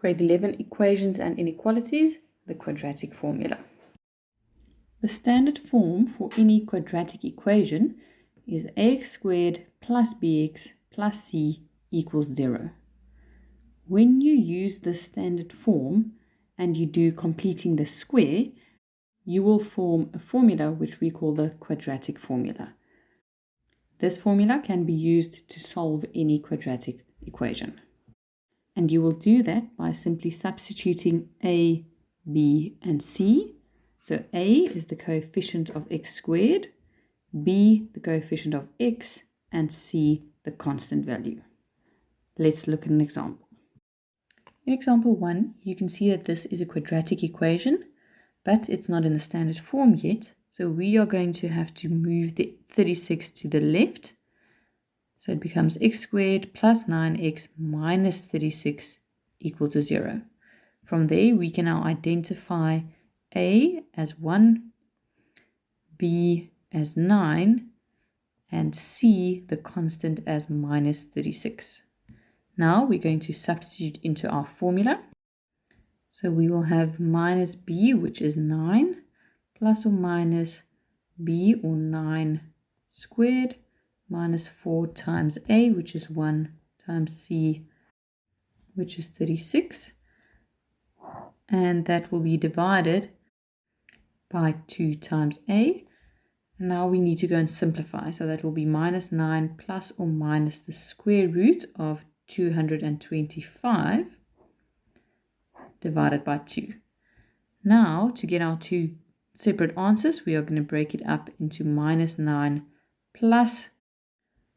Grade 11 Equations and Inequalities, the quadratic formula. The standard form for any quadratic equation is ax squared plus bx plus c equals 0. When you use the standard form and you do completing the square, you will form a formula which we call the quadratic formula. This formula can be used to solve any quadratic equation. And you will do that by simply substituting a, b, and c. So a is the coefficient of x squared, b the coefficient of x, and c the constant value. Let's look at an example. In example 1, you can see that this is a quadratic equation, but it's not in the standard form yet. So we are going to have to move the 36 to the left. So it becomes x squared plus 9x minus 36 equal to 0. From there, we can now identify a as 1, b as 9, and c, the constant, as minus 36. Now we're going to substitute into our formula. So we will have minus b, which is 9, plus or minus b, or 9 squared, minus 4 times a, which is 1, times c, which is 36. And that will be divided by 2 times a. And now we need to go and simplify. So that will be minus 9 plus or minus the square root of 225 divided by 2. Now, to get our two separate answers, we are going to break it up into minus 9 plus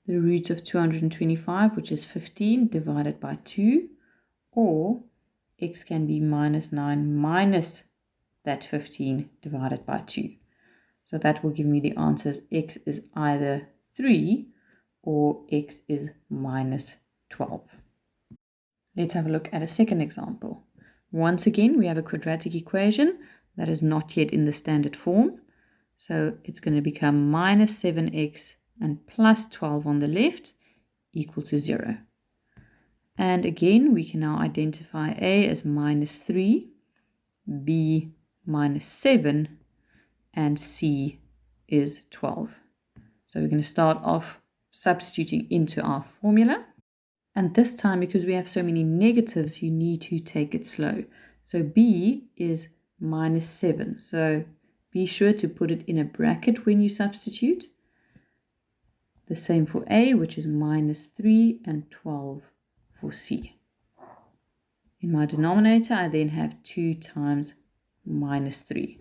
the root of 225, which is 15, divided by 2, or x can be minus 9 minus that 15 divided by 2. So that will give me the answers. X is either 3 or x is minus 12. Let's have a look at a second example. Once again, we have a quadratic equation that is not yet in the standard form. So it's going to become minus 7x and plus 12 on the left equal to 0. And again, we can now identify a as minus 3, b minus 7, and c is 12. So we're going to start off substituting into our formula. And this time, because we have so many negatives, you need to take it slow. So b is minus 7. So be sure to put it in a bracket when you substitute. The same for a, which is minus 3, and 12 for c. In my denominator, I then have 2 times minus 3.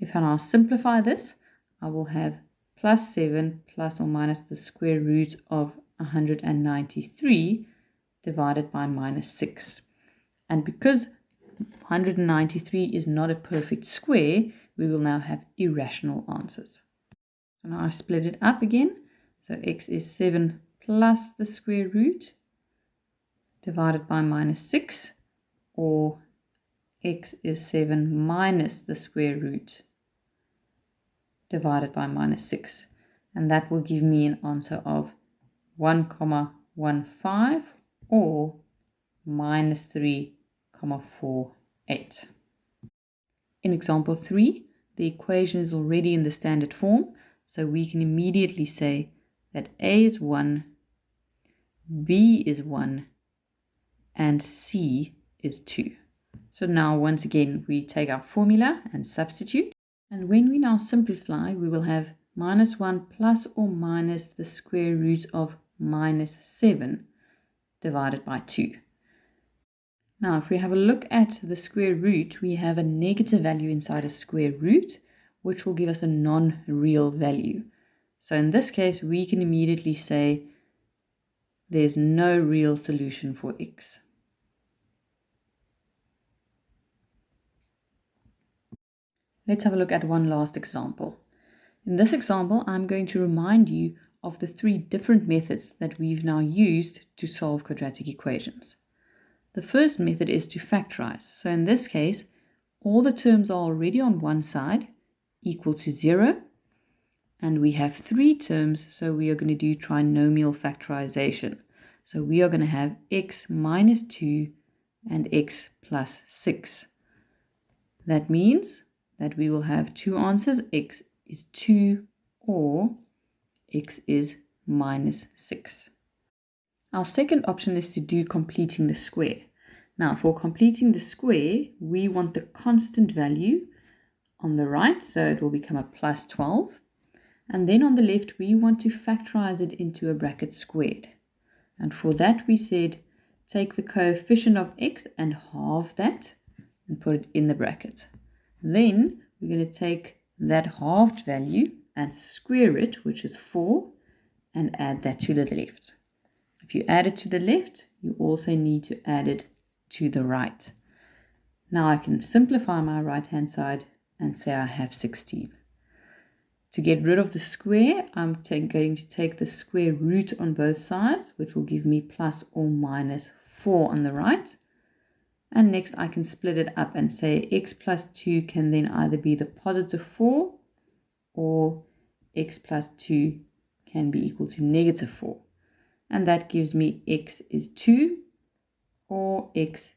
If I now simplify this, I will have plus 7 plus or minus the square root of 193 divided by minus 6. And because 193 is not a perfect square, we will now have irrational answers. So now I split it up again. So x is 7 plus the square root divided by minus 6, or x is 7 minus the square root divided by minus 6. And that will give me an answer of 1,15 or minus 3,48. In example 3, the equation is already in the standard form, so we can immediately say that a is 1, b is 1, and c is 2. So now once again we take our formula and substitute. And when we now simplify, we will have minus 1 plus or minus the square root of minus 7 divided by 2. Now if we have a look at the square root, we have a negative value inside a square root, which will give us a non-real value. So in this case, we can immediately say there's no real solution for x. Let's have a look at one last example. In this example, I'm going to remind you of the 3 different methods that we've now used to solve quadratic equations. The first method is to factorize. So in this case, all the terms are already on one side, equal to 0. And we have 3 terms, so we are going to do trinomial factorization. So we are going to have x minus 2 and x plus 6. That means that we will have two answers, x is 2 or x is minus 6. Our second option is to do completing the square. Now, for completing the square, we want the constant value on the right, so it will become a plus 12. And then on the left, we want to factorize it into a bracket squared. And for that, we said, take the coefficient of x and halve that and put it in the bracket. Then we're going to take that halved value and square it, which is 4, and add that to the left. If you add it to the left, you also need to add it to the right. Now I can simplify my right-hand side and say I have 16. To get rid of the square, I'm going to take the square root on both sides, which will give me plus or minus 4 on the right. And next I can split it up and say x plus 2 can then either be the positive 4 or x plus 2 can be equal to negative 4. And that gives me x is 2 or x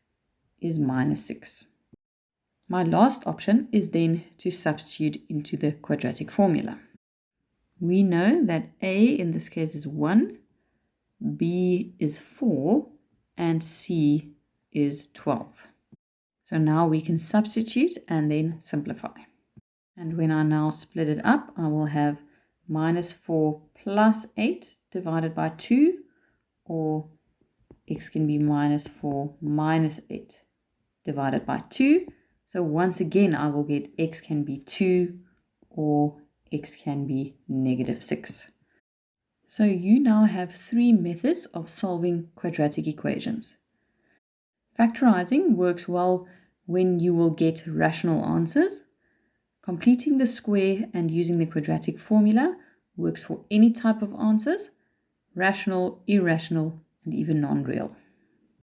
is minus 6. My last option is then to substitute into the quadratic formula. We know that a in this case is 1, b is 4, and c is 12. So now we can substitute and then simplify. And when I now split it up, I will have minus 4 plus 8 divided by 2, or x can be minus 4 minus 8 divided by 2. So once again, I will get x can be 2 or x can be negative 6. So you now have three methods of solving quadratic equations. Factorizing works well when you will get rational answers. Completing the square and using the quadratic formula works for any type of answers, rational, irrational, and even non-real.